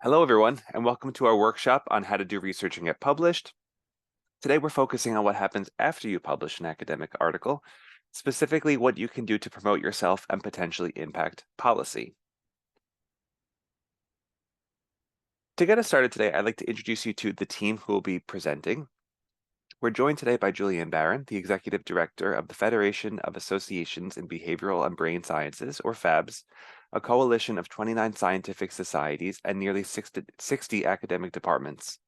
Hello, everyone, and welcome to our workshop on how to do research and get published. Today, we're focusing on what happens after you publish an academic article, specifically what you can do to promote yourself and potentially impact policy. To get us started today, I'd like to introduce you to the team who will be presenting. We're joined today by Julianne Barron, the Executive Director of the Federation of Associations in Behavioral and Brain Sciences, or FABS, a coalition of 29 scientific societies and nearly 60 academic departments.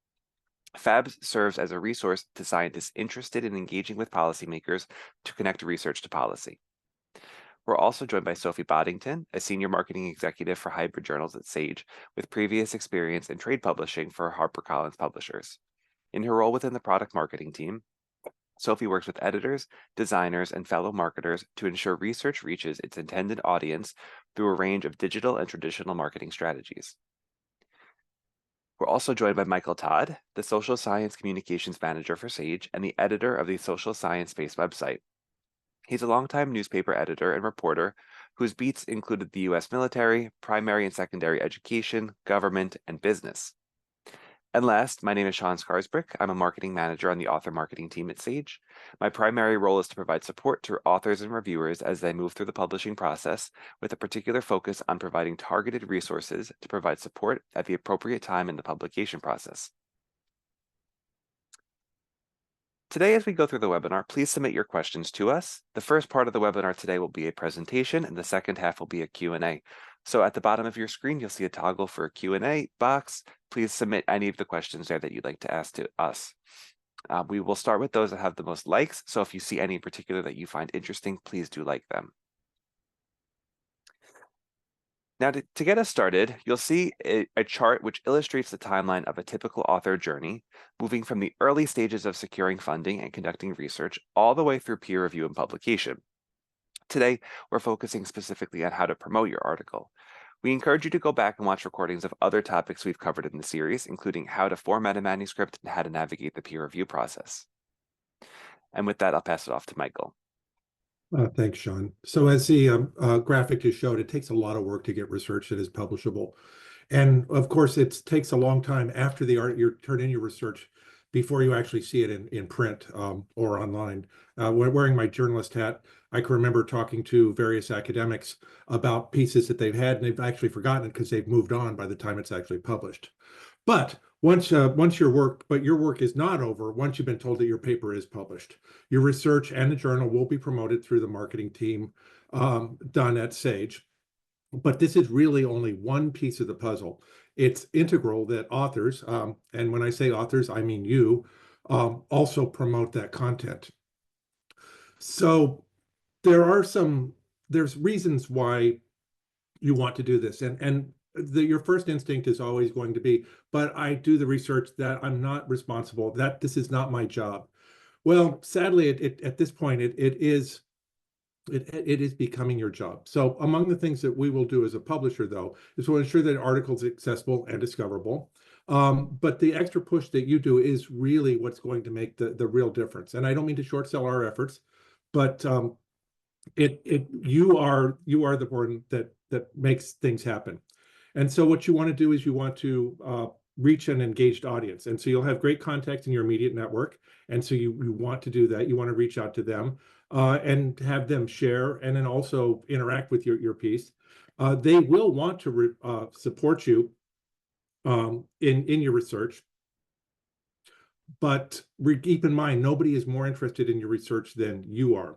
FABS serves as a resource to scientists interested in engaging with policymakers to connect research to policy. We're also joined by Sophie Boddington, a senior marketing executive for hybrid journals at Sage, with previous experience in trade publishing for HarperCollins Publishers. In her role within the product marketing team, Sophie works with editors, designers, and fellow marketers to ensure research reaches its intended audience through a range of digital and traditional marketing strategies. We're also joined by Michael Todd, the Social Science Communications Manager for Sage and the editor of the Social Science Space website. He's a longtime newspaper editor and reporter whose beats included the U.S. military, primary and secondary education, government, and business. And last, my name is Sean Scarsbrick. I'm a marketing manager on the author marketing team at Sage. My primary role is to provide support to authors and reviewers as they move through the publishing process, with a particular focus on providing targeted resources to provide support at the appropriate time in the publication process. Today, as we go through the webinar, please submit your questions to us. The first part of the webinar today will be a presentation, and the second half will be a Q&A. So at the bottom of your screen, you'll see a toggle for a Q&A box. Please submit any of the questions there that you'd like to ask to us. We will start with those that have the most likes. So if you see any in particular that you find interesting, please do like them. Now, to get us started, you'll see a chart which illustrates the timeline of a typical author journey, moving from the early stages of securing funding and conducting research all the way through peer review and publication. Today, we're focusing specifically on how to promote your article. We encourage you to go back and watch recordings of other topics we've covered in the series, including how to format a manuscript and how to navigate the peer review process. And with that, I'll pass it off to Michael. Thanks, Sean. So as the graphic just showed, it takes a lot of work to get research that is publishable. And of course, it takes a long time after you turn in your research before you actually see it in print or online. When wearing my journalist hat, I can remember talking to various academics about pieces that they've had, and they've actually forgotten it because they've moved on by the time it's actually published. But once your work is not over, once you've been told that your paper is published, your research and the journal will be promoted through the marketing team done at Sage. But this is really only one piece of the puzzle. It's integral that authors, and when I say authors, I mean you, also promote that content. So there's reasons why you want to do this, and your first instinct is always going to be, but I do the research, that I'm not responsible, that this is not my job. Well, sadly, at this point, it is becoming your job. So among the things that we will do as a publisher, though, is we'll ensure that articles are accessible and discoverable. But the extra push that you do is really what's going to make the real difference. And I don't mean to short sell our efforts, but you are the one that makes things happen. And so what you want to do is you want to reach an engaged audience. And so you'll have great contacts in your immediate network. And so you want to do that. You want to reach out to them and have them share and then also interact with your piece. They will want to support you in your research. But keep in mind, nobody is more interested in your research than you are.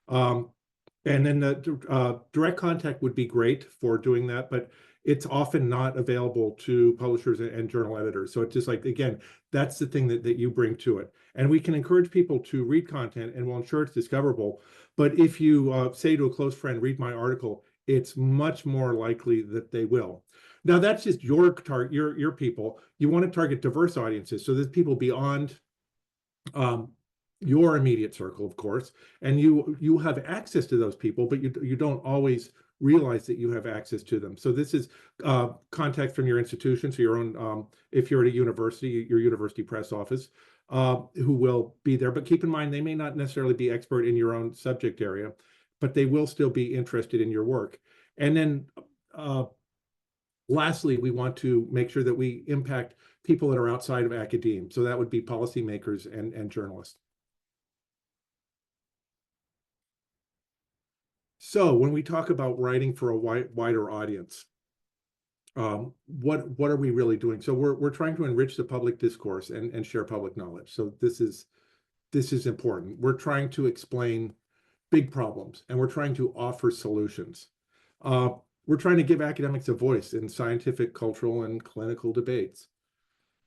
And then the direct contact would be great for doing that, but it's often not available to publishers and journal editors. So it's just like, again, that's the thing that you bring to it. And we can encourage people to read content and we'll ensure it's discoverable. But if you say to a close friend, read my article, it's much more likely that they will. Now, that's just your people. You want to target diverse audiences. So there's people beyond your immediate circle, of course, and you have access to those people, but you don't always realize that you have access to them. So this is contacts from your institution, so your own, if you're at a university, your university press office, who will be there. But keep in mind, they may not necessarily be expert in your own subject area, but they will still be interested in your work. And then Lastly, we want to make sure that we impact people that are outside of academia. So that would be policymakers and journalists. So when we talk about writing for a wider audience, what are we really doing? So we're trying to enrich the public discourse and share public knowledge. So this is important. We're trying to explain big problems, and we're trying to offer solutions. Uh, we're trying to give academics a voice in scientific, cultural, and clinical debates.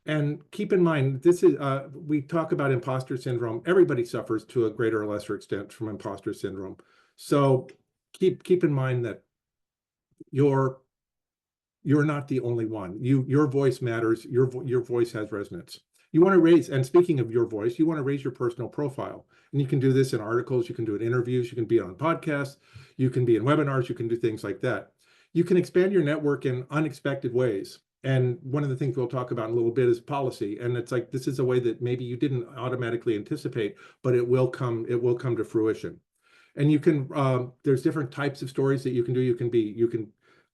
And keep in mind, this is we talk about imposter syndrome. Everybody suffers to a greater or lesser extent from imposter syndrome. So keep in mind that you're you're not the only one. Your voice matters. Your voice has resonance. You want to raise, and speaking of your voice, you want to raise your personal profile. And you can do this in articles, you can do it in interviews, you can be on podcasts, you can be in webinars, you can do things like that. You can expand your network in unexpected ways. And one of the things we'll talk about in a little bit is policy. And it's like this is a way that maybe you didn't automatically anticipate, but it will come to fruition. And you can there's different types of stories that you can do.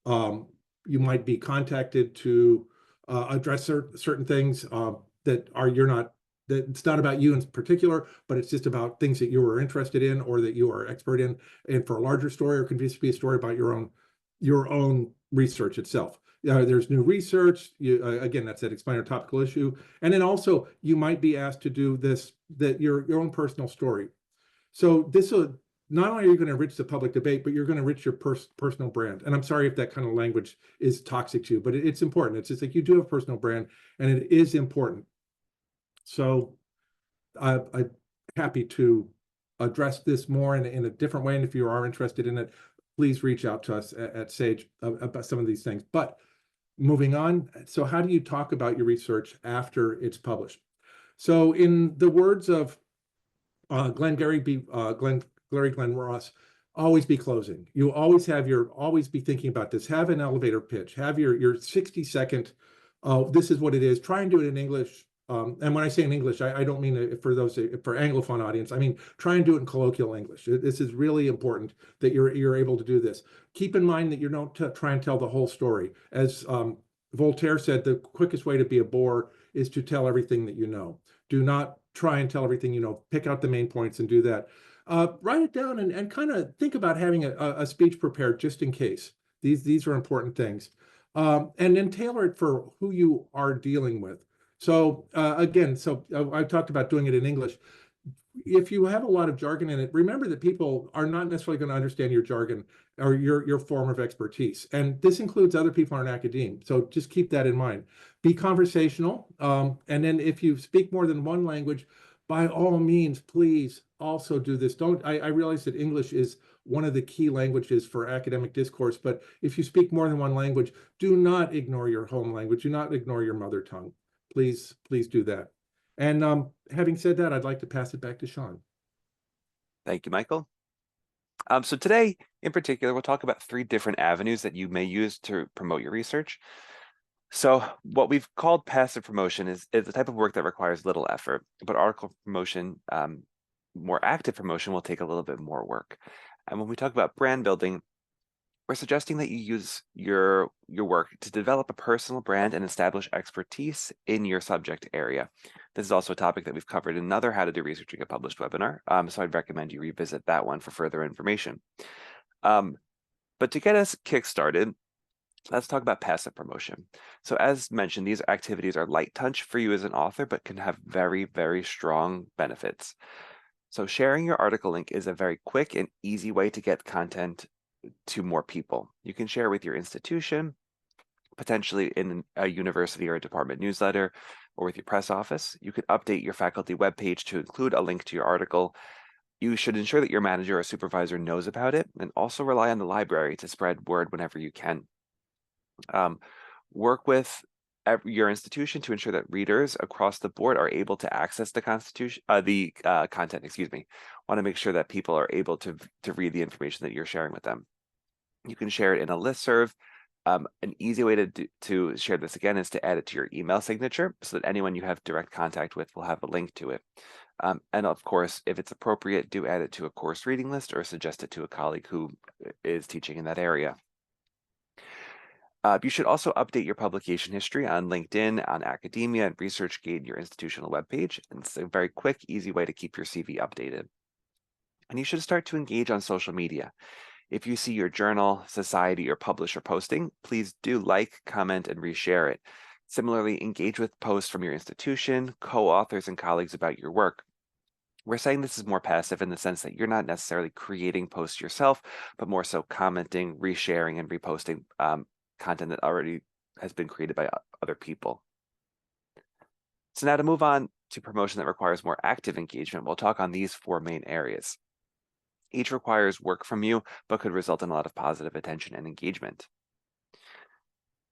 Um, you might be contacted to address certain things that are you're not that it's not about you in particular, but it's just about things that you are interested in or that you are expert in. And for a larger story, or it can just be a story about your own research itself. There's new research. Again, that's that explainer topical issue. And then also you might be asked to do your own personal story. So this will not only are you going to enrich the public debate, but you're going to enrich your personal brand. And I'm sorry if that kind of language is toxic to you, but it's important. It's just like you do have a personal brand, and it is important. So I'm happy to address this more in a different way. And if you are interested in it, please reach out to us at Sage about some of these things. But moving on, so how do you talk about your research after it's published? So in the words of Glenn Ross, always be closing. You always be thinking about this. Have an elevator pitch. Have your 60-second. This is what it is. Try and do it in English. And when I say in English, I don't mean it for Anglophone audience. I mean try and do it in colloquial English. This is really important that you're able to do this. Keep in mind that you don't try and tell the whole story. As Voltaire said, the quickest way to be a bore is to tell everything that you know. Do not try and tell everything you know. Pick out the main points and do that. Write it down and kind of think about having a speech prepared just in case. These are important things. And then tailor it for who you are dealing with. So again, I talked about doing it in English. If you have a lot of jargon in it, remember that people are not necessarily going to understand your jargon or your form of expertise. And this includes other people in academia. So just keep that in mind. Be conversational. And then if you speak more than one language, by all means, please also do this. I realize that English is one of the key languages for academic discourse, but if you speak more than one language, do not ignore your home language. Do not ignore your mother tongue. Please do that. And having said that, I'd like to pass it back to Sean. Thank you, Michael. So today, in particular, we'll talk about 3 different avenues that you may use to promote your research. So what we've called passive promotion is the type of work that requires little effort, but article promotion, more active promotion will take a little bit more work. And when we talk about brand building, we're suggesting that you use your work to develop a personal brand and establish expertise in your subject area. This is also a topic that we've covered in another How to Do Research and Get Published webinar, so I'd recommend you revisit that one for further information. But to get us kick-started, let's talk about passive promotion. So as mentioned, these activities are light touch for you as an author, but can have very, very strong benefits. So sharing your article link is a very quick and easy way to get content to more people. You can share with your institution, potentially in a university or a department newsletter, or with your press office. You could update your faculty webpage to include a link to your article. You should ensure that your manager or supervisor knows about it, and also rely on the library to spread word whenever you can. Work with your institution to ensure that readers across the board are able to access the content, excuse me. Want to make sure that people are able to read the information that you're sharing with them. You can share it in a listserv. An easy way to share this again is to add it to your email signature so that anyone you have direct contact with will have a link to it. And of course, if it's appropriate, do add it to a course reading list or suggest it to a colleague who is teaching in that area. You should also update your publication history on LinkedIn, on Academia, and ResearchGate, and your institutional webpage. And it's a very quick, easy way to keep your CV updated. And you should start to engage on social media. If you see your journal, society, or publisher posting, please do like, comment, and reshare it. Similarly, engage with posts from your institution, co-authors, and colleagues about your work. We're saying this is more passive in the sense that you're not necessarily creating posts yourself, but more so commenting, resharing, and reposting content that already has been created by other people. So now to move on to promotion that requires more active engagement, we'll talk on these four main areas. Each requires work from you, but could result in a lot of positive attention and engagement.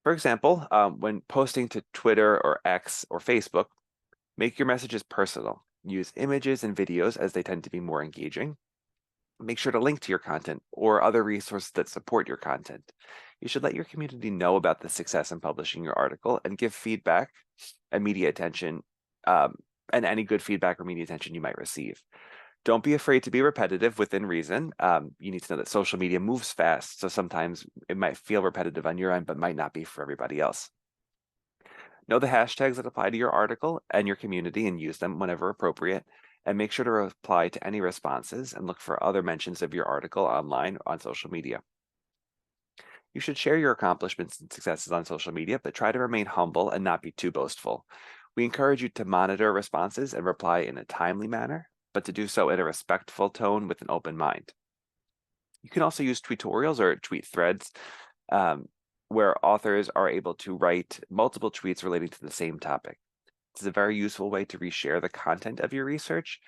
For example, when posting to Twitter or X or Facebook, make your messages personal. Use images and videos as they tend to be more engaging. Make sure to link to your content or other resources that support your content. You should let your community know about the success in publishing your article and give feedback and media attention, and any good feedback or media attention you might receive. Don't be afraid to be repetitive within reason. You need to know that social media moves fast, so sometimes it might feel repetitive on your end, but might not be for everybody else. Know the hashtags that apply to your article and your community and use them whenever appropriate. And make sure to reply to any responses and look for other mentions of your article online or on social media. You should share your accomplishments and successes on social media, but try to remain humble and not be too boastful. We encourage you to monitor responses and reply in a timely manner, but to do so in a respectful tone with an open mind. You can also use tweetorials or tweet threads, where authors are able to write multiple tweets relating to the same topic. This is a very useful way to reshare the content of your research.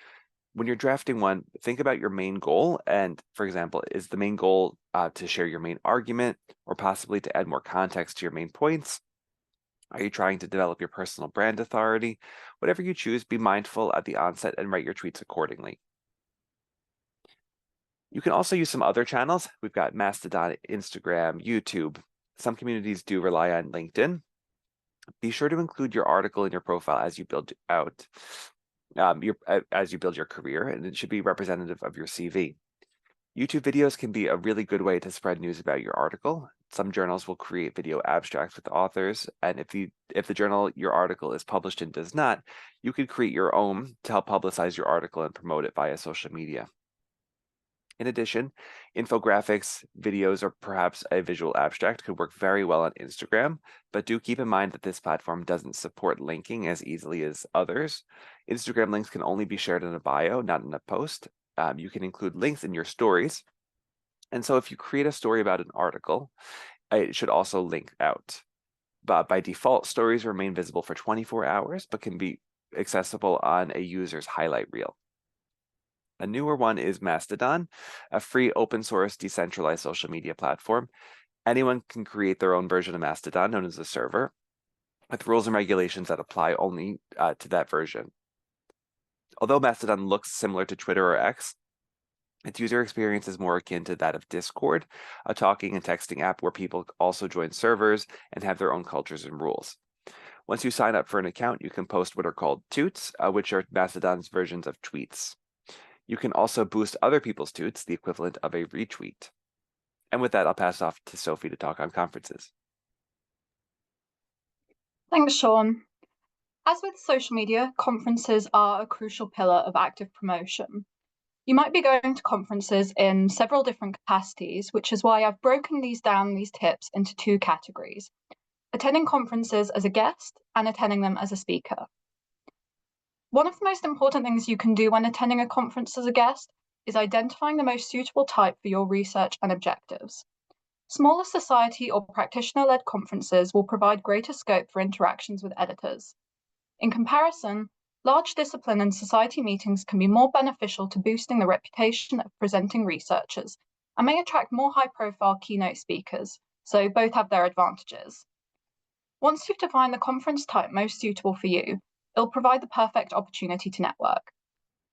When you're drafting one, think about your main goal. And for example, is the main goal to share your main argument or possibly to add more context to your main points? Are you trying to develop your personal brand authority? Whatever you choose, be mindful at the onset and write your tweets accordingly. You can also use some other channels. We've got Mastodon, Instagram, YouTube. Some communities do rely on LinkedIn. Be sure to include your article in your profile as you build out as you build your career, and it should be representative of your CV. YouTube videos can be a really good way to spread news about your article. Some journals will create video abstracts with authors, and if the journal your article is published in does not, you could create your own to help publicize your article and promote it via social media. In addition, infographics, videos, or perhaps a visual abstract could work very well on Instagram, but do keep in mind that this platform doesn't support linking as easily as others. Instagram links can only be shared in a bio, not in a post. You can include links in your stories. And so if you create a story about an article, it should also link out. But by default, stories remain visible for 24 hours, but can be accessible on a user's highlight reel. A newer one is Mastodon, a free open source decentralized social media platform. Anyone can create their own version of Mastodon, known as a server, with rules and regulations that apply only to that version. Although Mastodon looks similar to Twitter or X, its user experience is more akin to that of Discord, a talking and texting app where people also join servers and have their own cultures and rules. Once you sign up for an account, you can post what are called toots, which are Mastodon's versions of tweets. You can also boost other people's tweets, the equivalent of a retweet. And with that, I'll pass off to Sophie to talk on conferences. Thanks, Sean. As with social media, conferences are a crucial pillar of active promotion. You might be going to conferences in several different capacities, which is why I've broken these tips into two categories: attending conferences as a guest and attending them as a speaker. One of the most important things you can do when attending a conference as a guest is identifying the most suitable type for your research and objectives. Smaller society or practitioner-led conferences will provide greater scope for interactions with editors. In comparison, large discipline and society meetings can be more beneficial to boosting the reputation of presenting researchers and may attract more high-profile keynote speakers, so both have their advantages. Once you've defined the conference type most suitable for you, it'll provide the perfect opportunity to network.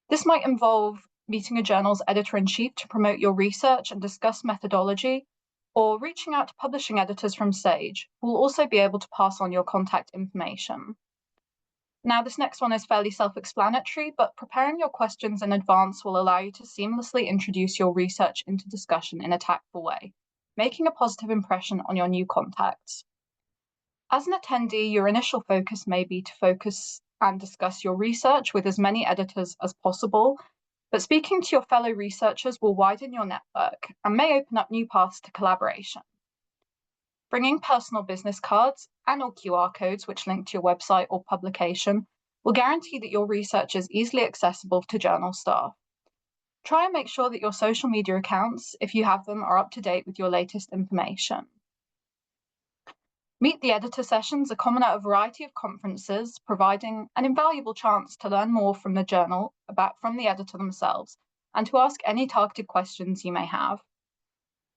This might involve meeting a journal's editor-in-chief to promote your research and discuss methodology, or reaching out to publishing editors from Sage, who will also be able to pass on your contact information. Now, this next one is fairly self-explanatory, but preparing your questions in advance will allow you to seamlessly introduce your research into discussion in a tactful way. making a positive impression on your new contacts. As an attendee, your initial focus may be to focus and discuss your research with as many editors as possible, but speaking to your fellow researchers will widen your network and may open up new paths to collaboration. Bringing personal business cards and/or QR codes which link to your website or publication will guarantee that your research is easily accessible to journal staff. Try and make sure that your social media accounts, if you have them, are up to date with your latest information. Meet the Editor sessions are common at a variety of conferences, providing an invaluable chance to learn more from the journal from the editor themselves and to ask any targeted questions you may have.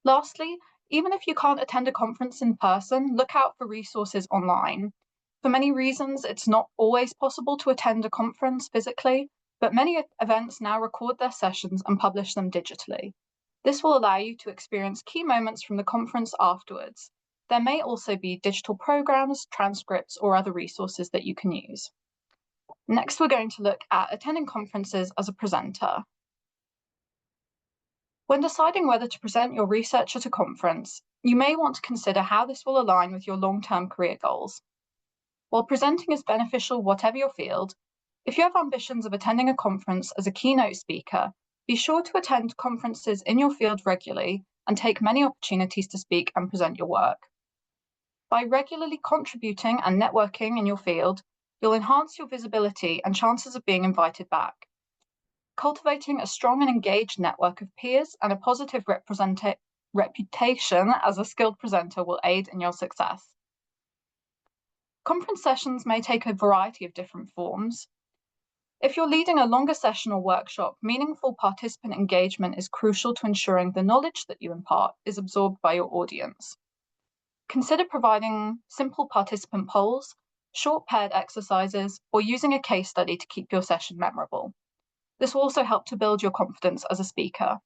Lastly, even if you can't attend a conference in person, look out for resources online. For many reasons, it's not always possible to attend a conference physically, but many events now record their sessions and publish them digitally. This will allow you to experience key moments from the conference afterwards. There may also be digital programs, transcripts, or other resources that you can use. Next, we're going to look at attending conferences as a presenter. When deciding whether to present your research at a conference, you may want to consider how this will align with your long-term career goals. While presenting is beneficial whatever your field, if you have ambitions of attending a conference as a keynote speaker, be sure to attend conferences in your field regularly and take many opportunities to speak and present your work. By regularly contributing and networking in your field, you'll enhance your visibility and chances of being invited back. Cultivating a strong and engaged network of peers and a positive reputation as a skilled presenter will aid in your success. Conference sessions may take a variety of different forms. If you're leading a longer session or workshop, meaningful participant engagement is crucial to ensuring the knowledge that you impart is absorbed by your audience. Consider providing simple participant polls, short paired exercises, or using a case study to keep your session memorable. This will also help to build your confidence as a speaker.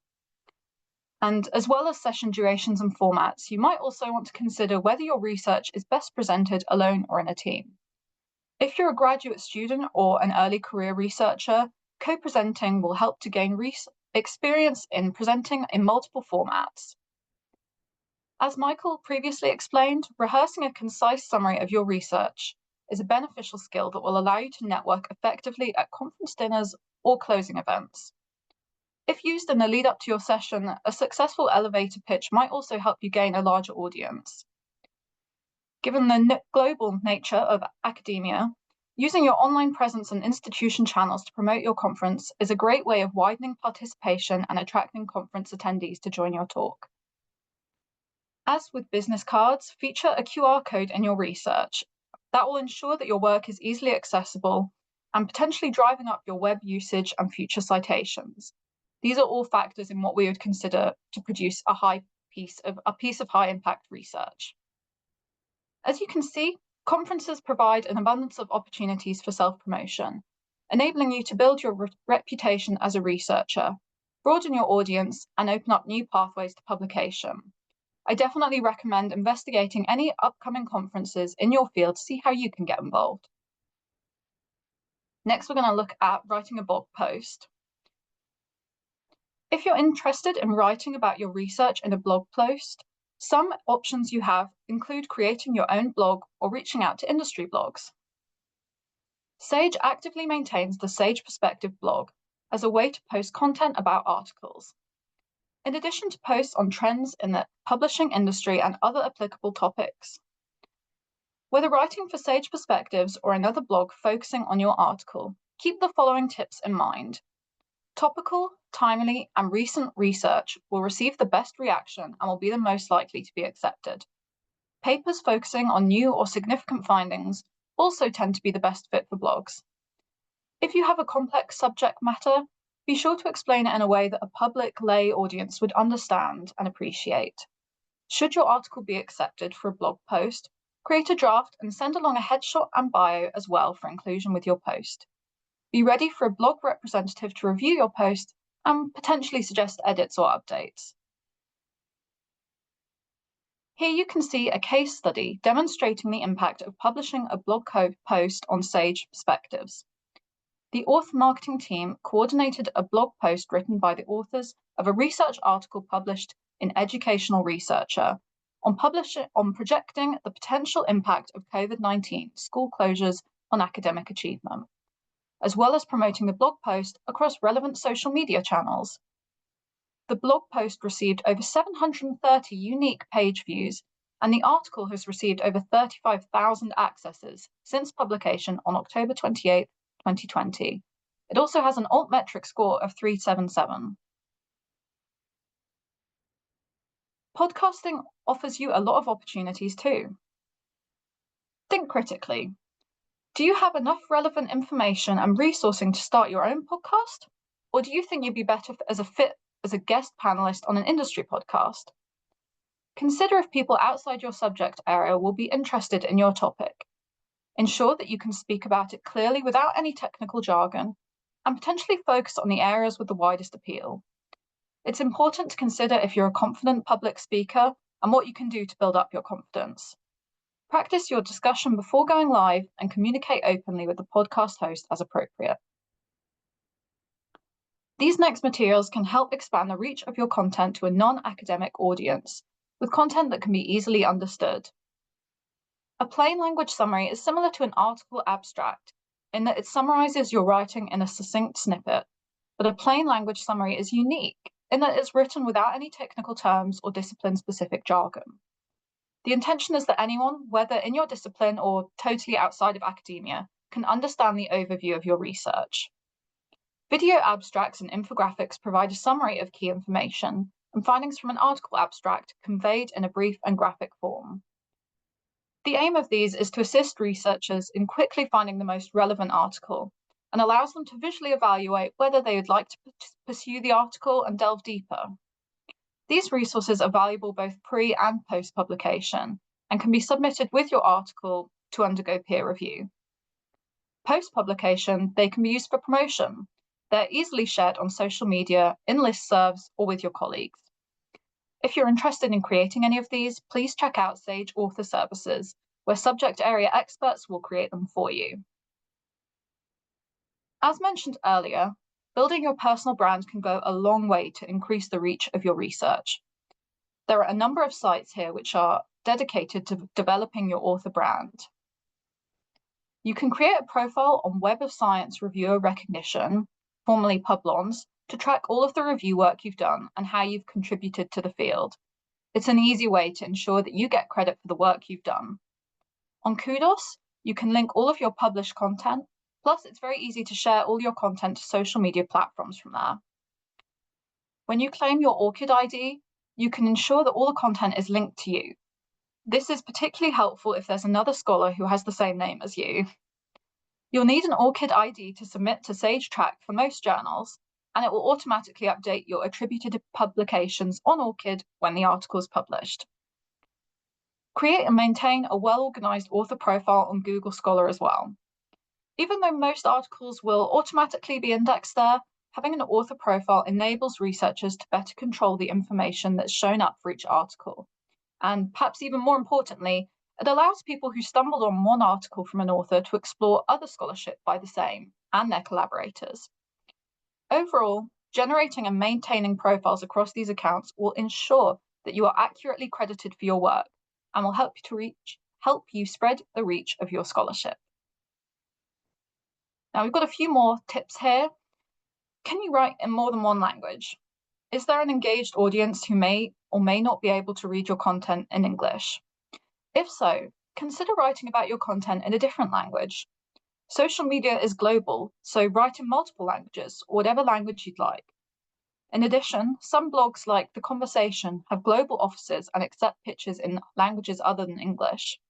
And as well as session durations and formats, you might also want to consider whether your research is best presented alone or in a team. If you're a graduate student or an early career researcher, co-presenting will help to gain experience in presenting in multiple formats. As Michael previously explained, rehearsing a concise summary of your research is a beneficial skill that will allow you to network effectively at conference dinners or closing events. If used in the lead up to your session, a successful elevator pitch might also help you gain a larger audience. Given the global nature of academia, using your online presence and institution channels to promote your conference is a great way of widening participation and attracting conference attendees to join your talk. As with business cards, feature a QR code in your research. That will ensure that your work is easily accessible and potentially driving up your web usage and future citations. These are all factors in what we would consider to produce a piece of high impact research. As you can see, conferences provide an abundance of opportunities for self-promotion, enabling you to build your reputation as a researcher, broaden your audience, and open up new pathways to publication. I definitely recommend investigating any upcoming conferences in your field to see how you can get involved. Next, we're going to look at writing a blog post. If you're interested in writing about your research in a blog post, some options you have include creating your own blog or reaching out to industry blogs. Sage actively maintains the Sage Perspective blog as a way to post content about articles. In addition to posts on trends in the publishing industry and other applicable topics. Whether writing for Sage Perspectives or another blog focusing on your article, keep the following tips in mind. Topical, timely, and recent research will receive the best reaction and will be the most likely to be accepted. Papers focusing on new or significant findings also tend to be the best fit for blogs. If you have a complex subject matter, be sure to explain it in a way that a public lay audience would understand and appreciate. Should your article be accepted for a blog post, create a draft and send along a headshot and bio as well for inclusion with your post. Be ready for a blog representative to review your post and potentially suggest edits or updates. Here you can see a case study demonstrating the impact of publishing a blog post on Sage Perspectives. The author marketing team coordinated a blog post written by the authors of a research article published in educational researcher on projecting the potential impact of COVID-19 school closures on academic achievement, as well as promoting the blog post across relevant social media channels. The blog post received over 730 unique page views, and the article has received over 35,000 accesses since publication on October 28, 2020. It also has an altmetric score of 377. Podcasting offers you a lot of opportunities too. Think critically. Do you have enough relevant information and resourcing to start your own podcast? Or do you think you'd be better as a guest panelist on an industry podcast? Consider if people outside your subject area will be interested in your topic. Ensure that you can speak about it clearly without any technical jargon, and potentially focus on the areas with the widest appeal. It's important to consider if you're a confident public speaker and what you can do to build up your confidence. Practice your discussion before going live and communicate openly with the podcast host as appropriate. These next materials can help expand the reach of your content to a non-academic audience, with content that can be easily understood. A plain language summary is similar to an article abstract in that it summarizes your writing in a succinct snippet, but a plain language summary is unique in that it's written without any technical terms or discipline-specific jargon. The intention is that anyone, whether in your discipline or totally outside of academia, can understand the overview of your research. Video abstracts and infographics provide a summary of key information and findings from an article abstract conveyed in a brief and graphic form. The aim of these is to assist researchers in quickly finding the most relevant article and allows them to visually evaluate whether they would like to pursue the article and delve deeper. These resources are valuable both pre and post publication and can be submitted with your article to undergo peer review. Post publication, they can be used for promotion. They're easily shared on social media, in listservs, or with your colleagues. If you're interested in creating any of these, please check out Sage Author Services, where subject area experts will create them for you. As mentioned earlier, building your personal brand can go a long way to increase the reach of your research. There are a number of sites here which are dedicated to developing your author brand. You can create a profile on Web of Science Reviewer Recognition, formerly Publons, to track all of the review work you've done and how you've contributed to the field. It's an easy way to ensure that you get credit for the work you've done. On Kudos, you can link all of your published content, plus it's very easy to share all your content to social media platforms from there. When you claim your ORCID ID, you can ensure that all the content is linked to you. This is particularly helpful if there's another scholar who has the same name as you. You'll need an ORCID ID to submit to SageTrack for most journals, and it will automatically update your attributed publications on ORCID when the article is published. Create and maintain a well-organized author profile on Google Scholar as well. Even though most articles will automatically be indexed there, having an author profile enables researchers to better control the information that's shown up for each article. And perhaps even more importantly, it allows people who stumbled on one article from an author to explore other scholarship by the same and their collaborators. Overall, generating and maintaining profiles across these accounts will ensure that you are accurately credited for your work and will help you spread the reach of your scholarship. Now we've got a few more tips here. Can you write in more than one language? Is there an engaged audience who may or may not be able to read your content in English? If so, consider writing about your content in a different language. Social media is global, so write in multiple languages, or whatever language you'd like. In addition, some blogs like The Conversation have global offices and accept pitches in languages other than English.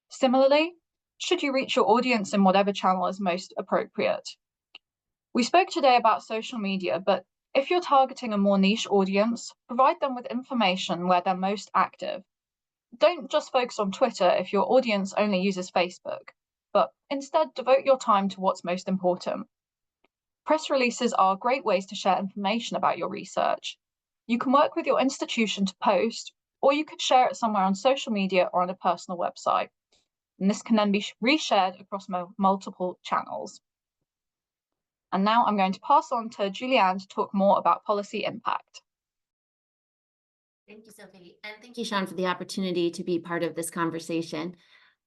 Similarly, should you reach your audience in whatever channel is most appropriate? We spoke today about social media, but if you're targeting a more niche audience, provide them with information where they're most active. Don't just focus on Twitter if your audience only uses Facebook, but instead devote your time to what's most important. Press releases are great ways to share information about your research. You can work with your institution to post, or you could share it somewhere on social media or on a personal website. And this can then be reshared across multiple channels. And now I'm going to pass on to Julianne to talk more about policy impact. Thank you, Sophie. And thank you, Sean, for the opportunity to be part of this conversation.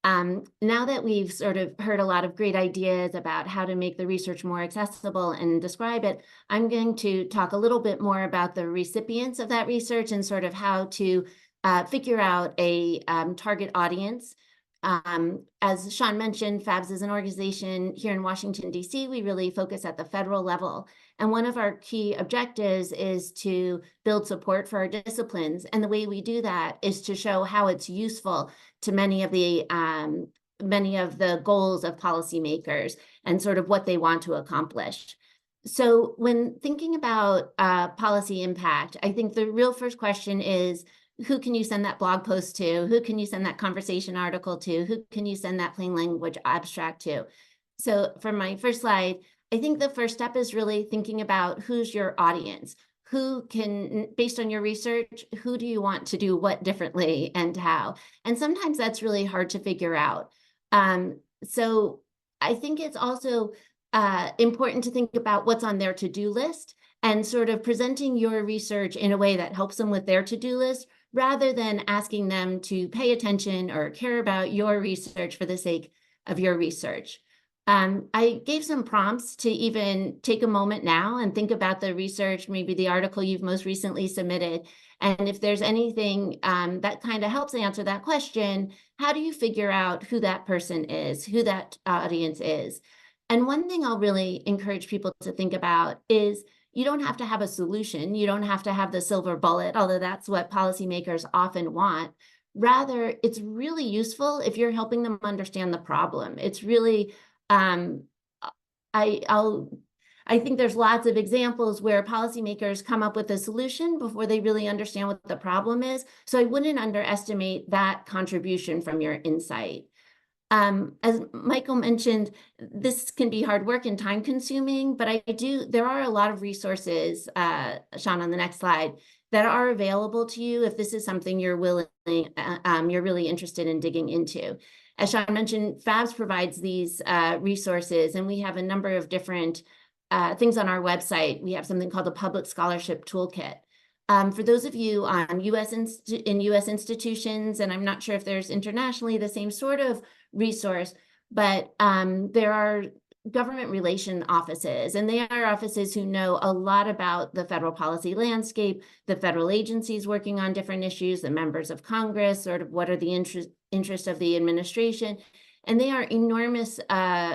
Now that we've sort of heard a lot of great ideas about how to make the research more accessible and describe it, I'm going to talk a little bit more about the recipients of that research and sort of how to figure out a target audience. As Sean mentioned, FABS is an organization here in Washington, D.C. We really focus at the federal level. And one of our key objectives is to build support for our disciplines. And the way we do that is to show how it's useful to many of the goals of policymakers and sort of what they want to accomplish. So when thinking about policy impact, I think the real first question is, who can you send that blog post to? Who can you send that conversation article to? Who can you send that plain language abstract to? So for my first slide, I think the first step is really thinking about who's your audience. Who can, based on your research, who do you want to do what differently and how? And sometimes that's really hard to figure out. So I think it's also important to think about what's on their to-do list and sort of presenting your research in a way that helps them with their to-do list, rather than asking them to pay attention or care about your research for the sake of your research. I gave some prompts to even take a moment now and think about the research, maybe the article you've most recently submitted. And if there's anything that kind of helps answer that question, how do you figure out who that person is, who that audience is? And one thing I'll really encourage people to think about is you don't have to have a solution. You don't have to have the silver bullet, although that's what policymakers often want. Rather, it's really useful if you're helping them understand the problem. It's really, I think there's lots of examples where policymakers come up with a solution before they really understand what the problem is. So I wouldn't underestimate that contribution from your insight. As Michael mentioned, this can be hard work and time consuming, but there are a lot of resources, Sean, on the next slide, that are available to you if this is something you're really interested in digging into. As Sean mentioned, FABS provides these resources, and we have a number of different things on our website. We have something called the Public Scholarship Toolkit. For those of you on US institutions, and I'm not sure if there's internationally the same sort of resource, but there are government relation offices, and they are offices who know a lot about the federal policy landscape, the federal agencies working on different issues, the members of Congress, sort of what are the interests of the administration. And they are enormous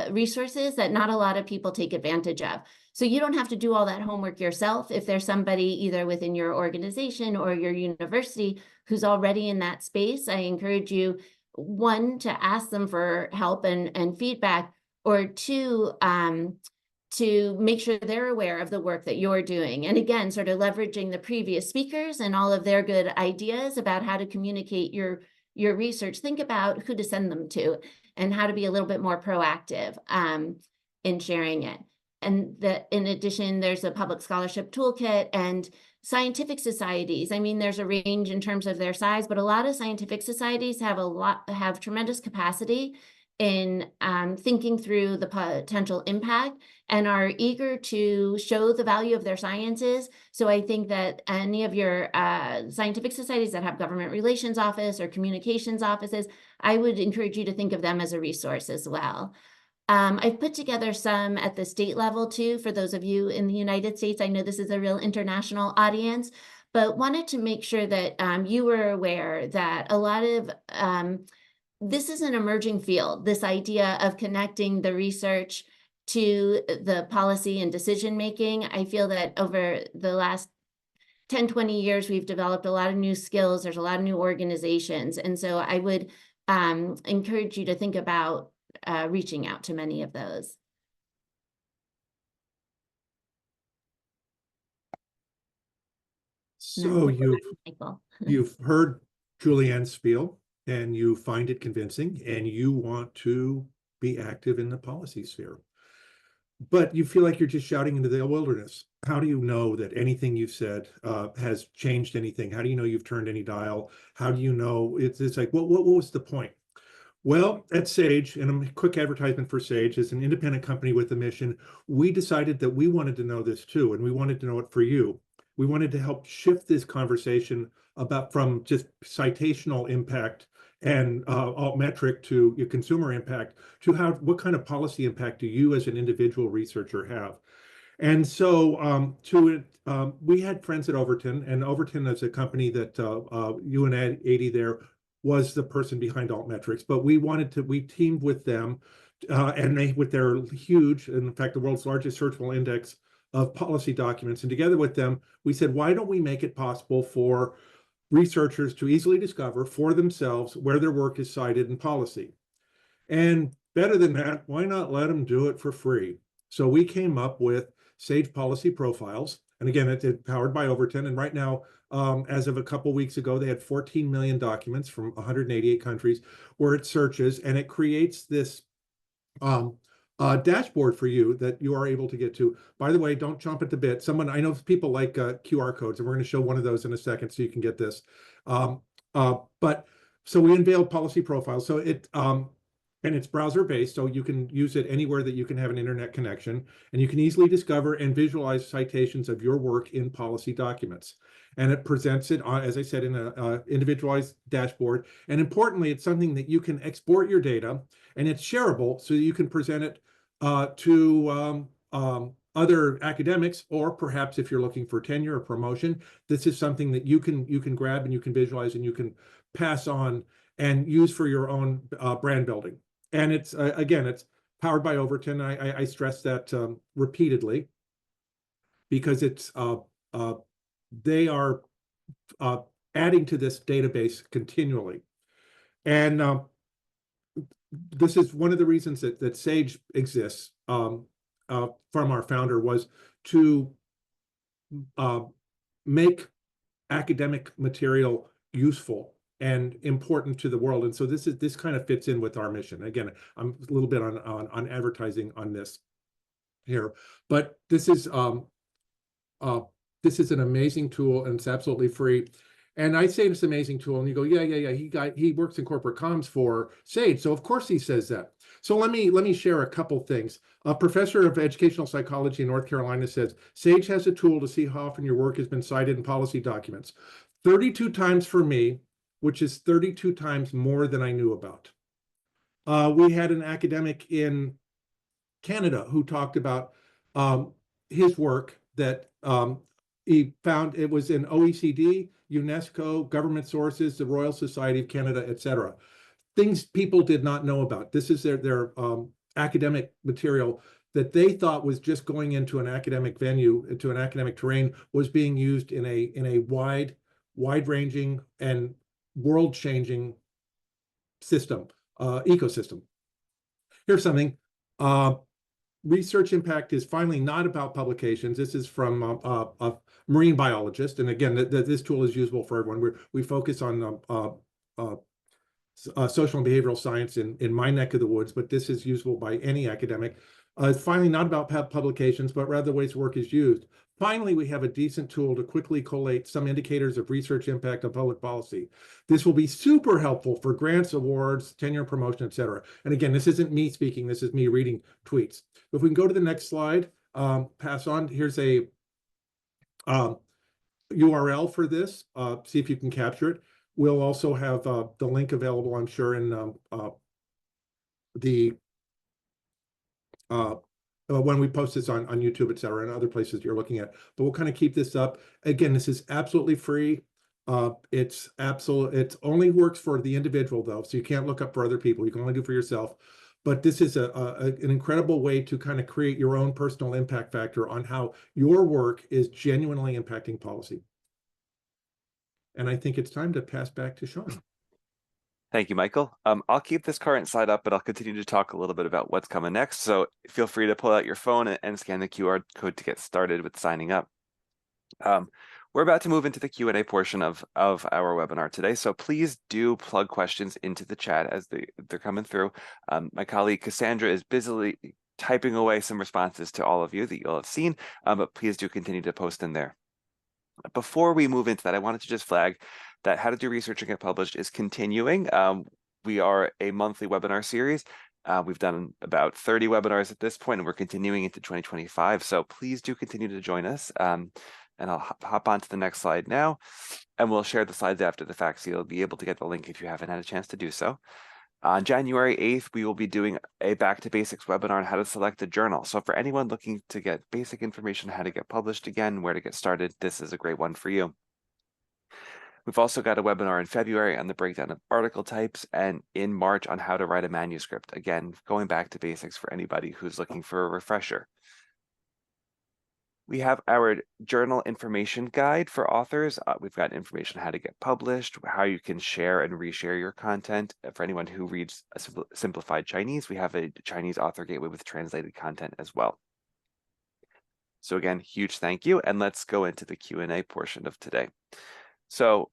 resources that not a lot of people take advantage of. So you don't have to do all that homework yourself. If there's somebody either within your organization or your university who's already in that space, I encourage you, one, to ask them for help and feedback, or two, to make sure they're aware of the work that you're doing. And again, sort of leveraging the previous speakers and all of their good ideas about how to communicate your research. Think about who to send them to and how to be a little bit more proactive in sharing it. And in addition, there's a public scholarship toolkit and scientific societies. I mean, there's a range in terms of their size, but a lot of scientific societies have tremendous capacity in thinking through the potential impact and are eager to show the value of their sciences. So I think that any of your scientific societies that have government relations office or communications offices, I would encourage you to think of them as a resource as well. I've put together some at the state level too, for those of you in the United States. I know this is a real international audience, but wanted to make sure that you were aware that a lot of this is an emerging field, this idea of connecting the research to the policy and decision making. I feel that over the last 10, 20 years, we've developed a lot of new skills. There's a lot of new organizations. And so I would encourage you to think about reaching out to many of those. So you've heard Julianne's spiel, and you find it convincing, and you want to be active in the policy sphere. But you feel like you're just shouting into the wilderness. How do you know that anything you've said has changed anything? How do you know you've turned any dial? How do you know it's like, what was the point? Well, at Sage, and a quick advertisement for Sage, is an independent company with a mission. We decided that we wanted to know this too, and we wanted to know it for you. We wanted to help shift this conversation from just citational impact and altmetric to your consumer impact to what kind of policy impact do you as an individual researcher have? And so we had friends at Overton, and Overton is a company that you and Adi there was the person behind altmetrics, but we teamed with them and they, with their huge, in fact, the world's largest searchable index of policy documents. And together with them, we said, why don't we make it possible for researchers to easily discover for themselves where their work is cited in policy? And better than that, why not let them do it for free? So we came up with Sage Policy Profiles. And again, it's powered by Overton. And right now, as of a couple weeks ago, they had 14 million documents from 188 countries where it searches and it creates this dashboard for you that you are able to get to. By the way, don't jump at the bit. I know people like QR codes, and we're going to show one of those in a second so you can get this. But so we unveiled Policy Profiles. So and it's browser-based, so you can use it anywhere that you can have an internet connection, and you can easily discover and visualize citations of your work in policy documents. And it presents it, as I said, in an individualized dashboard. And importantly, it's something that you can export your data, and it's shareable, so you can present it to other academics, or perhaps if you're looking for tenure or promotion, this is something that you can grab and you can visualize and you can pass on and use for your own brand building. And it's again, it's powered by Overton. I stress that repeatedly because it's they are adding to this database continually. And this is one of the reasons that Sage exists from our founder, was to make academic material useful and important to the world. And so this kind of fits in with our mission. Again, I'm a little bit on advertising on this here, but this is an amazing tool, and it's absolutely free. And I say it's an amazing tool, and you go, yeah. He works in corporate comms for Sage, so of course he says that. So let me share a couple things. A professor of educational psychology in North Carolina says, Sage has a tool to see how often your work has been cited in policy documents. 32 times for me, which is 32 times more than I knew about. We had an academic in Canada who talked about his work that he found. It was in OECD, UNESCO, government sources, the Royal Society of Canada, etc. Things people did not know about. This is their academic material that they thought was just going into an academic venue, into an academic terrain, was being used in a wide-ranging and world-changing system, ecosystem. Here's something. Research impact is finally not about publications. This is from a marine biologist. And again, this tool is usable for everyone. We focus on social and behavioral science in my neck of the woods, but this is usable by any academic. It's finally not about publications, but rather the ways work is used. Finally, we have a decent tool to quickly collate some indicators of research impact on public policy. This will be super helpful for grants, awards, tenure, promotion, et cetera. And again, this isn't me speaking, this is me reading tweets. If we can go to the next slide, pass on. Here's a URL for this. See if you can capture it. We'll also have the link available, I'm sure, in when we post this on YouTube, et cetera, and other places you're looking at. But we'll kind of keep this up. Again, this is absolutely free. It only works for the individual, though, so you can't look up for other people. You can only do for yourself. But this is an incredible way to kind of create your own personal impact factor on how your work is genuinely impacting policy. And I think it's time to pass back to Sean. Thank you, Michael. I'll keep this current slide up, but I'll continue to talk a little bit about what's coming next. So feel free to pull out your phone and scan the QR code to get started with signing up. We're about to move into the Q&A portion of our webinar today, so please do plug questions into the chat as they're coming through. My colleague Cassandra is busily typing away some responses to all of you that you'll have seen, but please do continue to post in there. Before we move into that, I wanted to just flag that How to Do Research and Get Published is continuing. We are a monthly webinar series. We've done about 30 webinars at this point, and we're continuing into 2025. So please do continue to join us. And I'll hop on to the next slide now, and we'll share the slides after the fact, so you'll be able to get the link if you haven't had a chance to do so. On January 8th, we will be doing a Back to Basics webinar on how to select a journal. So for anyone looking to get basic information on how to get published again, where to get started, this is a great one for you. We've also got a webinar in February on the breakdown of article types, and in March on how to write a manuscript. Again, going back to basics for anybody who's looking for a refresher. We have our journal information guide for authors. We've got information on how to get published, how you can share and reshare your content. For anyone who reads a simplified Chinese, we have a Chinese author gateway with translated content as well. So again, huge thank you, and let's go into the Q&A portion of today. So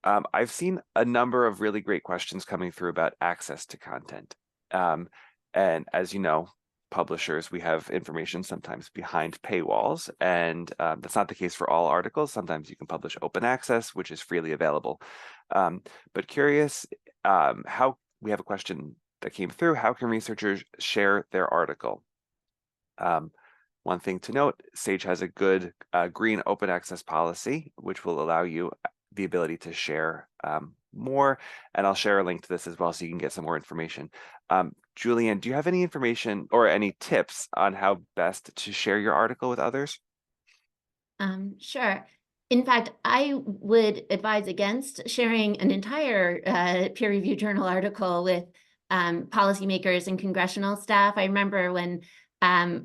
I've seen a number of really great questions coming through about access to content. And as you know, publishers, we have information sometimes behind paywalls, and that's not the case for all articles. Sometimes you can publish open access, which is freely available. But curious, how we have a question that came through, how can researchers share their article? One thing to note, Sage has a good green open access policy, which will allow you the ability to share more, and I'll share a link to this as well so you can get some more information. Julianne, do you have any information or any tips on how best to share your article with others? Sure. In fact, I would advise against sharing an entire peer-reviewed journal article with policymakers and congressional staff. I remember when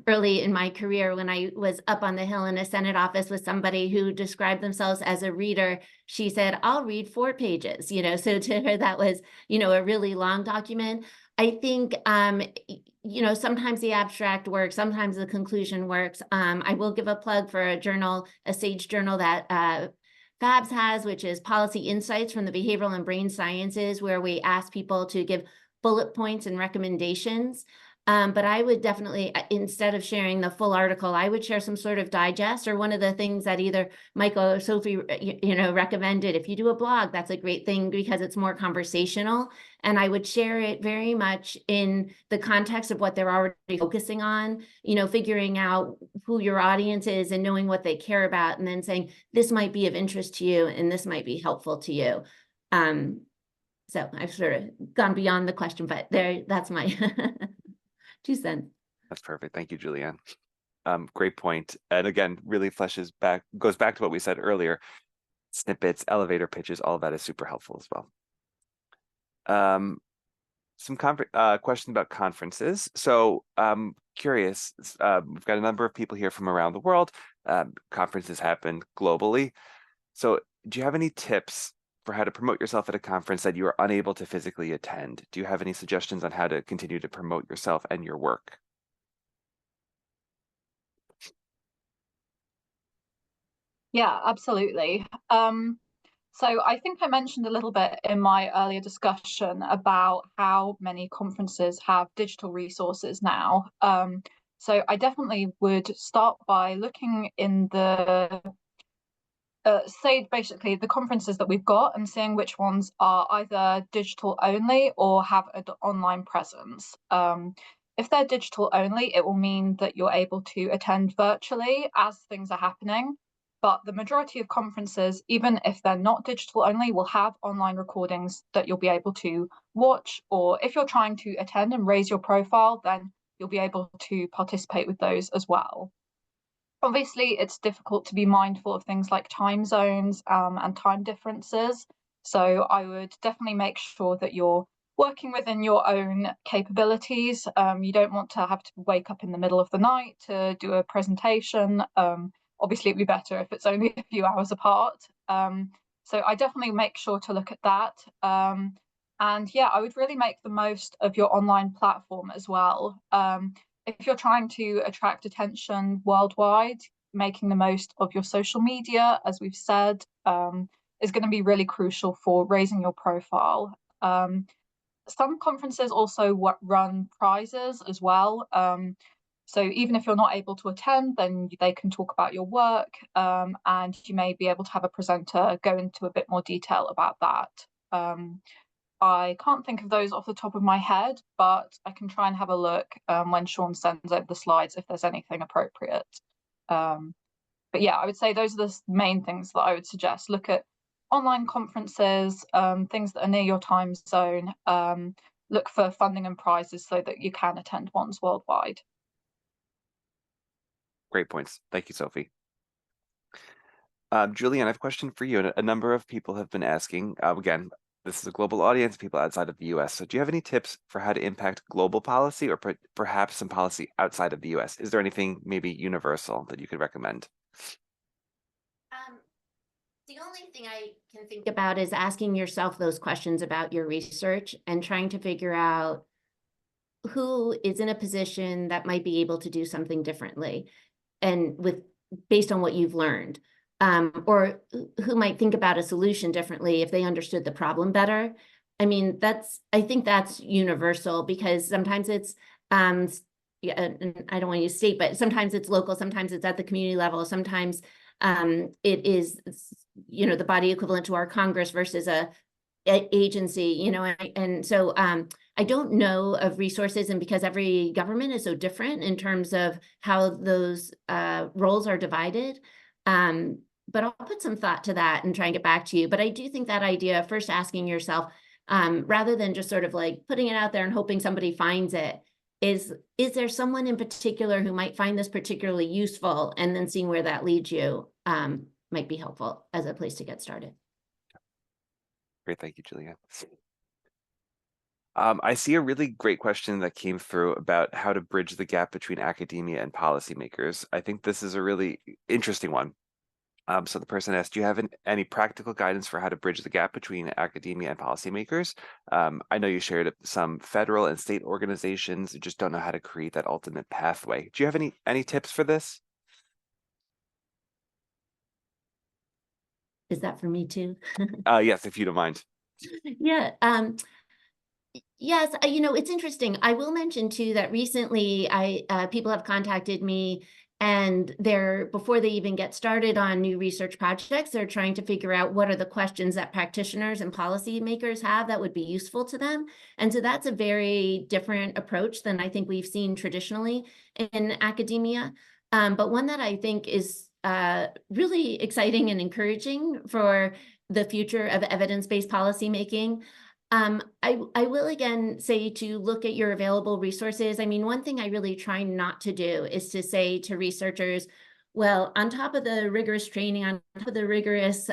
early in my career, when I was up on the Hill in a Senate office with somebody who described themselves as a reader, she said, "I'll read 4 pages," so to her, that was, a really long document. I think, sometimes the abstract works, sometimes the conclusion works. I will give a plug for a journal, a Sage journal that FABS has, which is Policy Insights from the Behavioral and Brain Sciences, where we ask people to give bullet points and recommendations. But I would definitely, instead of sharing the full article, I would share some sort of digest, or one of the things that either Michael or Sophie, recommended. If you do a blog, that's a great thing because it's more conversational. And I would share it very much in the context of what they're already focusing on, figuring out who your audience is and knowing what they care about, and then saying, this might be of interest to you and this might be helpful to you. So I've sort of gone beyond the question, but that's my 2 cents. That's perfect. Thank you, Julianne. Great point. And again, really goes back to what we said earlier. Snippets, elevator pitches, all of that is super helpful as well. Some questions about conferences. So curious, we've got a number of people here from around the world. Conferences happen globally. So do you have any tips for how to promote yourself at a conference that you are unable to physically attend? Do you have any suggestions on how to continue to promote yourself and your work? Yeah, absolutely. So I think I mentioned a little bit in my earlier discussion about how many conferences have digital resources now. So I definitely would start by looking in the say basically the conferences that we've got and seeing which ones are either digital only or have an online presence. If they're digital only, it will mean that you're able to attend virtually as things are happening. But the majority of conferences, even if they're not digital only, will have online recordings that you'll be able to watch. Or if you're trying to attend and raise your profile, then you'll be able to participate with those as well. Obviously, it's difficult to be mindful of things like time zones and time differences. So I would definitely make sure that you're working within your own capabilities. You don't want to have to wake up in the middle of the night to do a presentation. Obviously, it'd be better if it's only a few hours apart. So I definitely make sure to look at that. And yeah, I would really make the most of your online platform as well. If you're trying to attract attention worldwide, making the most of your social media, as we've said, is going to be really crucial for raising your profile. Some conferences also run prizes as well. So even if you're not able to attend, then they can talk about your work, and you may be able to have a presenter go into a bit more detail about that. I can't think of those off the top of my head, but I can try and have a look when Sean sends over the slides if there's anything appropriate. But yeah, I would say those are the main things that I would suggest. Look at online conferences, things that are near your time zone. Look for funding and prizes so that you can attend ones worldwide. Great points. Thank you, Sophie. Julianne, I have a question for you. A number of people have been asking, again, this is a global audience, people outside of the US. So do you have any tips for how to impact global policy or perhaps some policy outside of the US? Is there anything maybe universal that you could recommend? The only thing I can think about is asking yourself those questions about your research and trying to figure out who is in a position that might be able to do something differently and based on what you've learned. Or who might think about a solution differently if they understood the problem better. I mean, I think that's universal, because sometimes it's, yeah, and I don't want to use state, but sometimes it's local, sometimes it's at the community level, sometimes it is, the body equivalent to our Congress versus a agency, and so I don't know of resources, and because every government is so different in terms of how those roles are divided. But I'll put some thought to that and try and get back to you. But I do think that idea of first asking yourself, rather than just sort of like putting it out there and hoping somebody finds it, is there someone in particular who might find this particularly useful, and then seeing where that leads you might be helpful as a place to get started. Great, thank you, Julianne. I see a really great question that came through about how to bridge the gap between academia and policymakers. I think this is a really interesting one. So the person asked, do you have any practical guidance for how to bridge the gap between academia and policymakers? I know you shared some federal and state organizations who just don't know how to create that ultimate pathway. Do you have any tips for this? Is that for me too? Yes, if you don't mind. Yeah. Yes, it's interesting. I will mention too that recently people have contacted me, and before they even get started on new research projects, they're trying to figure out what are the questions that practitioners and policymakers have that would be useful to them. And so that's a very different approach than I think we've seen traditionally in academia. But one that I think is really exciting and encouraging for the future of evidence-based policymaking. I will again say to look at your available resources. I mean, one thing I really try not to do is to say to researchers, well, on top of the rigorous training, on top of the rigorous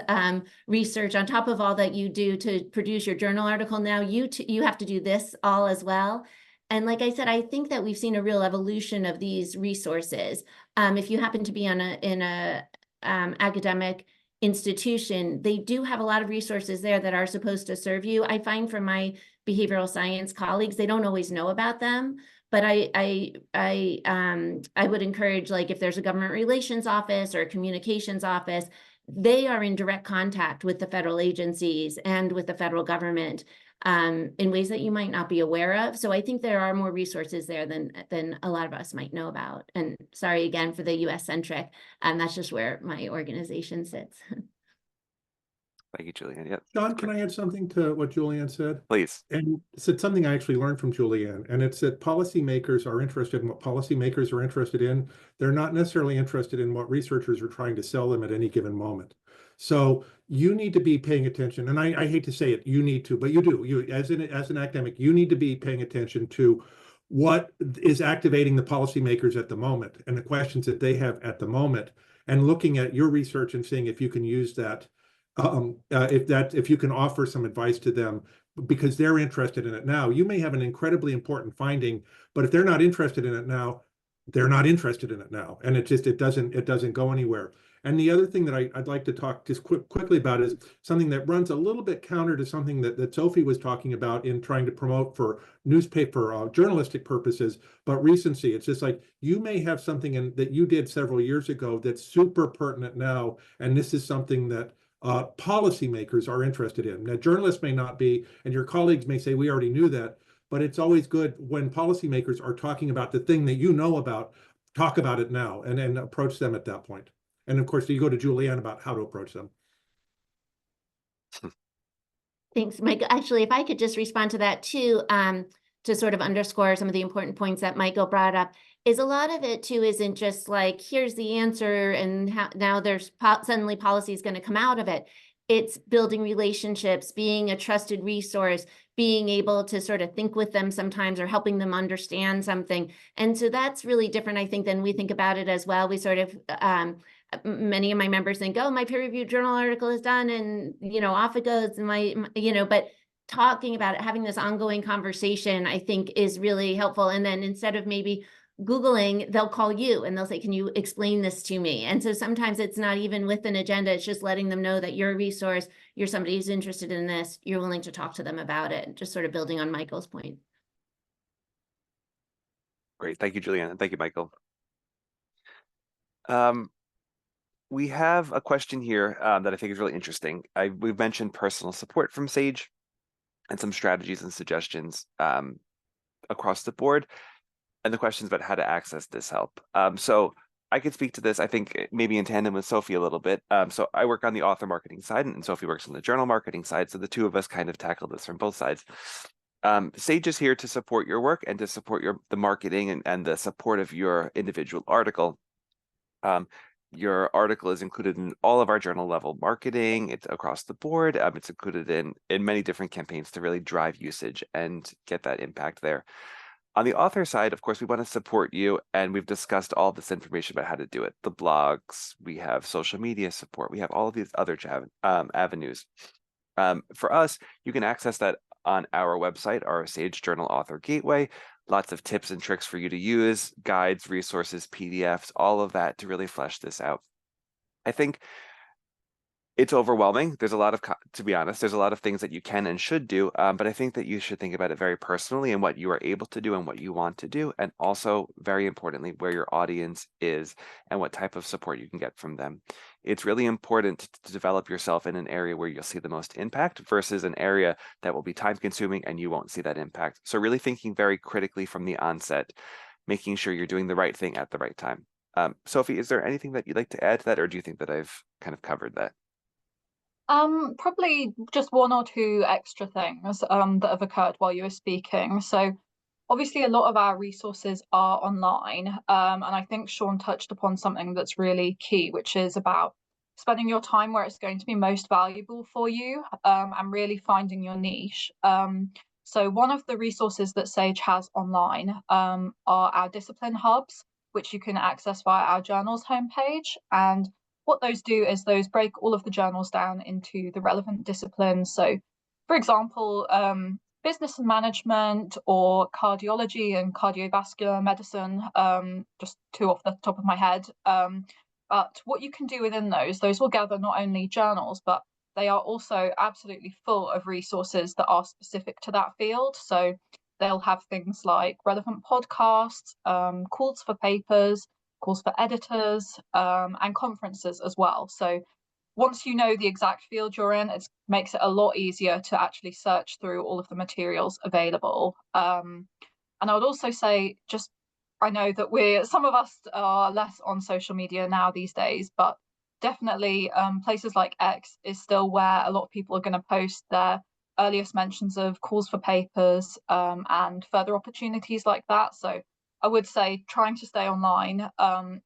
research, on top of all that you do to produce your journal article, now you have to do this all as well. And like I said, I think that we've seen a real evolution of these resources. If you happen to be in a academic institution, they do have a lot of resources there that are supposed to serve you. I find from my behavioral science colleagues, they don't always know about them, but I would encourage, like, if there's a government relations office or a communications office, they are in direct contact with the federal agencies and with the federal government in ways that you might not be aware of. So I think there are more resources there than a lot of us might know about. And sorry again for the US centric, that's just where my organization sits. Thank you, Julianne. Yep. John, can I add something to what Julianne said? Please. And it's something I actually learned from Julianne, and it's that policymakers are interested in what policymakers are interested in. They're not necessarily interested in what researchers are trying to sell them at any given moment. So you need to be paying attention, and I hate to say it, you need to, but you do. You, as an academic, you need to be paying attention to what is activating the policymakers at the moment and the questions that they have at the moment, and looking at your research and seeing if you can use that, if you can offer some advice to them, because they're interested in it now. You may have an incredibly important finding, but if they're not interested in it now, they're not interested in it now, and it doesn't go anywhere. And the other thing that I'd like to talk just quickly about is something that runs a little bit counter to something that Sophie was talking about in trying to promote for newspaper journalistic purposes, but recency. It's just like, you may have something that you did several years ago that's super pertinent now, and this is something that policymakers are interested in. Now, journalists may not be, and your colleagues may say, we already knew that, but it's always good when policymakers are talking about the thing that you know about, talk about it now and approach them at that point. And of course, you go to Julianne about how to approach them. Thanks, Mike. Actually, if I could just respond to that too. to sort of underscore some of the important points that Michael brought up, is a lot of it too isn't just like, here's the answer and now there's suddenly policy is going to come out of it. It's building relationships, being a trusted resource, being able to sort of think with them sometimes or helping them understand something. And so that's really different, I think, than we think about it as well. We sort of, many of my members think, oh, my peer-reviewed journal article is done and, off it goes. And but talking about it, having this ongoing conversation, I think is really helpful. And then instead of maybe Googling, they'll call you and they'll say, can you explain this to me? And so sometimes it's not even with an agenda, it's just letting them know that you're a resource, you're somebody who's interested in this, you're willing to talk to them about it, just sort of building on Michael's point. Great. Thank you, Julianne. And thank you, Michael. We have a question here that I think is really interesting. We've mentioned personal support from Sage and some strategies and suggestions across the board. And the questions about how to access this help. So I could speak to this, I think, maybe in tandem with Sophie a little bit. So I work on the author marketing side, and Sophie works on the journal marketing side. So the two of us kind of tackle this from both sides. Sage is here to support your work and to support the marketing and the support of your individual article. Your article is included in all of our journal level marketing. It's across the board. It's included in many different campaigns to really drive usage and get that impact there. On the author side, of course, we want to support you, and we've discussed all this information about how to do it. The blogs, we have social media support, we have all of these other avenues. For us, you can access that on our website, our Sage Journal Author Gateway. Lots of tips and tricks for you to use, guides, resources, PDFs, all of that to really flesh this out. I think it's overwhelming. There's a lot of, to be honest, there's a lot of things that you can and should do, but I think that you should think about it very personally and what you are able to do and what you want to do, and also, very importantly, where your audience is and what type of support you can get from them. It's really important to develop yourself in an area where you'll see the most impact versus an area that will be time-consuming and you won't see that impact. So really thinking very critically from the onset, making sure you're doing the right thing at the right time. Sophie, is there anything that you'd like to add to that, or do you think that I've kind of covered that? Probably just one or two extra things that have occurred while you were speaking. So obviously a lot of our resources are online, and I think Sean touched upon something that's really key, which is about spending your time where it's going to be most valuable for you, and really finding your niche. So one of the resources that Sage has online are our discipline hubs, which you can access via our journals homepage. And what those do is those break all of the journals down into the relevant disciplines. So, for example, business and management or cardiology and cardiovascular medicine, just two off the top of my head. But what you can do within those will gather not only journals, but they are also absolutely full of resources that are specific to that field. So they'll have things like relevant podcasts, calls for papers, calls for editors, and conferences as well. So once you know the exact field you're in, it makes it a lot easier to actually search through all of the materials available. And I would also say, just, I know that some of us are less on social media now these days, but definitely places like X is still where a lot of people are going to post their earliest mentions of calls for papers and further opportunities like that. So I would say trying to stay online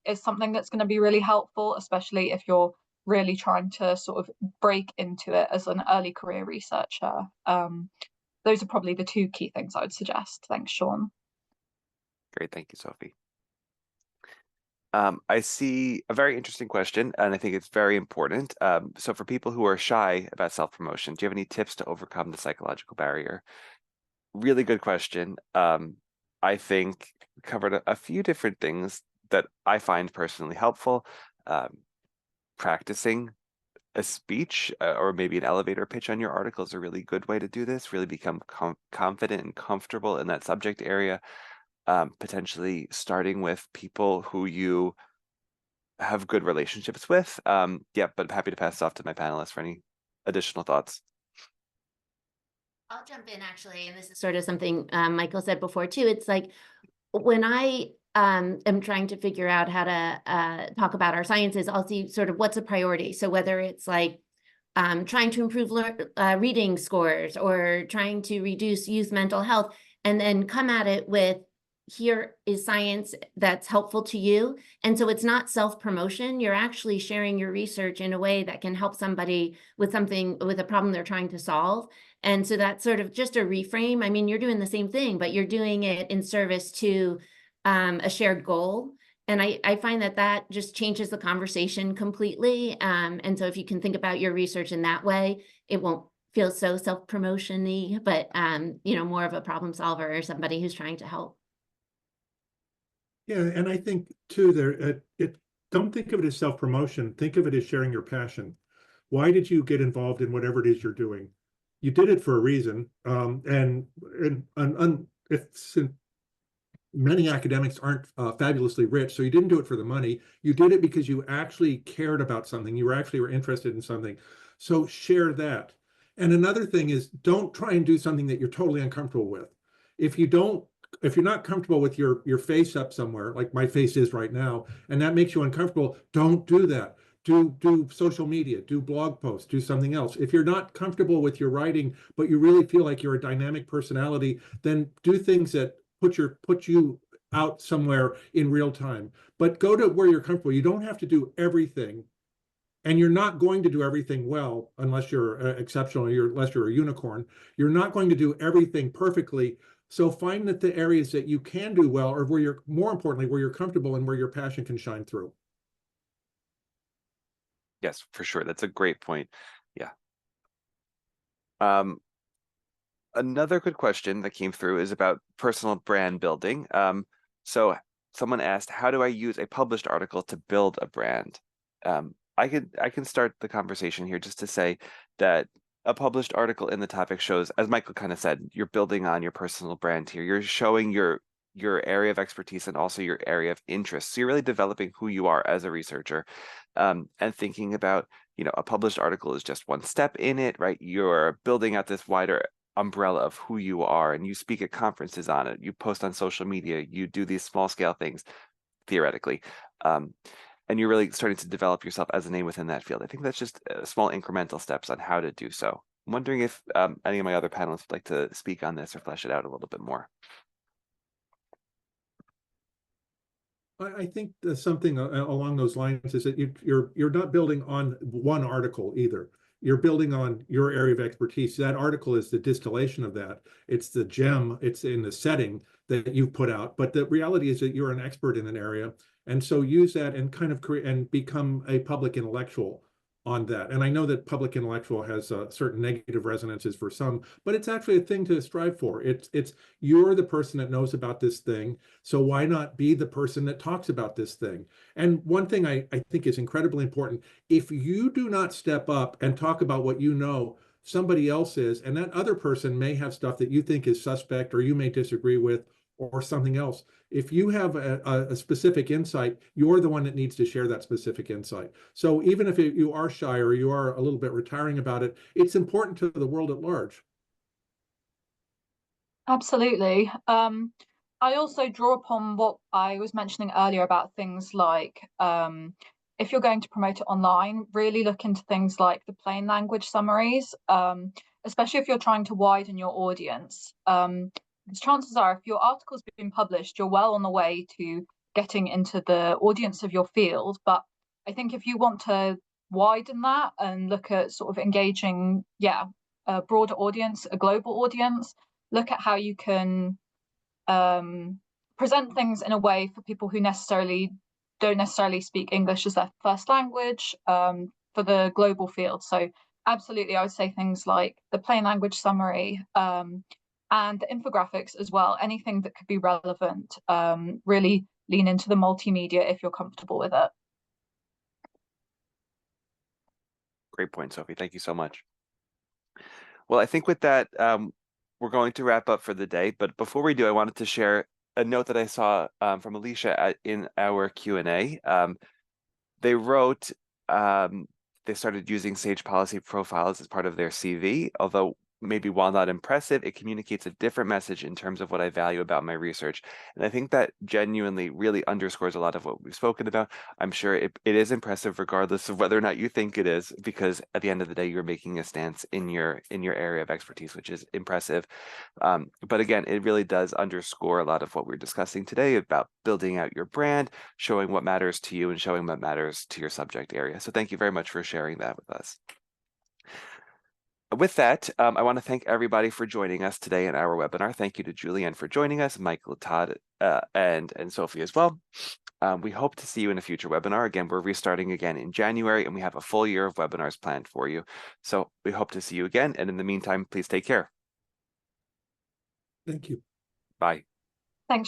is something that's going to be really helpful, especially if you're really trying to sort of break into it as an early career researcher. Those are probably the two key things I would suggest. Thanks, Sean. Great, thank you, Sophie. I see a very interesting question, and I think it's very important. So for people who are shy about self-promotion, do you have any tips to overcome the psychological barrier? Really good question. I think we covered a few different things that I find personally helpful. Practicing a speech or maybe an elevator pitch on your article is a really good way to do this. Really become confident and comfortable in that subject area. Potentially starting with people who you have good relationships with. Yeah, but happy to pass it off to my panelists for any additional thoughts. I'll jump in actually, and this is sort of something Michael said before too. It's like when I am trying to figure out how to talk about our sciences, I'll see sort of what's a priority. So whether it's like trying to improve reading scores or trying to reduce youth mental health, and then come at it with, here is science that's helpful to you. And so it's not self-promotion. You're actually sharing your research in a way that can help somebody with something, with a problem they're trying to solve. And so that's sort of just a reframe. I mean, you're doing the same thing, but you're doing it in service to a shared goal. And I find that that just changes the conversation completely. And so if you can think about your research in that way, it won't feel so self-promotion-y, but you know, more of a problem solver or somebody who's trying to help. Yeah, and I think too, don't think of it as self-promotion. Think of it as sharing your passion. Why did you get involved in whatever it is you're doing? You did it for a reason. If many academics aren't fabulously rich, so you didn't do it for the money. You did it because you actually cared about something. You were interested in something. So share that. And another thing is, don't try and do something that you're totally uncomfortable with. If you're not comfortable with your face up somewhere, like my face is right now, and that makes you uncomfortable, don't do that. Do social media, do blog posts, do something else. If you're not comfortable with your writing, but you really feel like you're a dynamic personality, then do things that put you out somewhere in real time. But go to where you're comfortable. You don't have to do everything, and you're not going to do everything well unless you're exceptional, unless you're a unicorn. You're not going to do everything perfectly. So find that the areas that you can do well, or where you're, more importantly, where you're comfortable and where your passion can shine through. Yes, for sure. That's a great point. Yeah. Another good question that came through is about personal brand building. So someone asked, how do I use a published article to build a brand? I can start the conversation here just to say that a published article in the topic shows, as Michael kind of said, you're building on your personal brand here. You're showing your area of expertise and also your area of interest. So you're really developing who you are as a researcher, and thinking about, a published article is just one step in it, right? You're building out this wider umbrella of who you are, and you speak at conferences on it, you post on social media, you do these small scale things theoretically, and you're really starting to develop yourself as a name within that field. I think that's just small incremental steps on how to do so. I'm wondering if any of my other panelists would like to speak on this or flesh it out a little bit more. I think something along those lines is that you're not building on one article either. You're building on your area of expertise. That article is the distillation of that. It's the gem. It's in the setting that you've put out. But the reality is that you're an expert in an area, and so use that and kind of create and become a public intellectual on that. And I know that public intellectual has certain negative resonances for some, but it's actually a thing to strive for. It's you're the person that knows about this thing, so why not be the person that talks about this thing? And one thing I think is incredibly important, if you do not step up and talk about what you know, somebody else is, and that other person may have stuff that you think is suspect or you may disagree with or something else. If you have a specific insight, you're the one that needs to share that specific insight. So even if you are shy or you are a little bit retiring about it, it's important to the world at large. Absolutely. I also draw upon what I was mentioning earlier about things like if you're going to promote it online, really look into things like the plain language summaries, especially if you're trying to widen your audience. Because chances are, if your article's been published, you're well on the way to getting into the audience of your field. But I think if you want to widen that and look at sort of engaging, a broader audience, a global audience, look at how you can present things in a way for people who don't necessarily speak English as their first language, for the global field. So absolutely, I would say things like the plain language summary, and the infographics as well, anything that could be relevant. Really lean into the multimedia if you're comfortable with it. Great point, Sophie. Thank you so much. Well, I think with that, we're going to wrap up for the day. But before we do, I wanted to share a note that I saw from Alicia in our Q&A. They wrote they started using Sage policy profiles as part of their CV, although maybe while not impressive, it communicates a different message in terms of what I value about my research. And I think that genuinely really underscores a lot of what we've spoken about. I'm sure it is impressive regardless of whether or not you think it is, because at the end of the day, you're making a stance in your area of expertise, which is impressive. But again, it really does underscore a lot of what we're discussing today about building out your brand, showing what matters to you and showing what matters to your subject area. So thank you very much for sharing that with us. With that, I want to thank everybody for joining us today in our webinar. Thank you to Julianne for joining us, Michael, Todd, and Sophie as well. We hope to see you in a future webinar. Again, we're restarting again in January, and we have a full year of webinars planned for you. So we hope to see you again. And in the meantime, please take care. Thank you. Bye.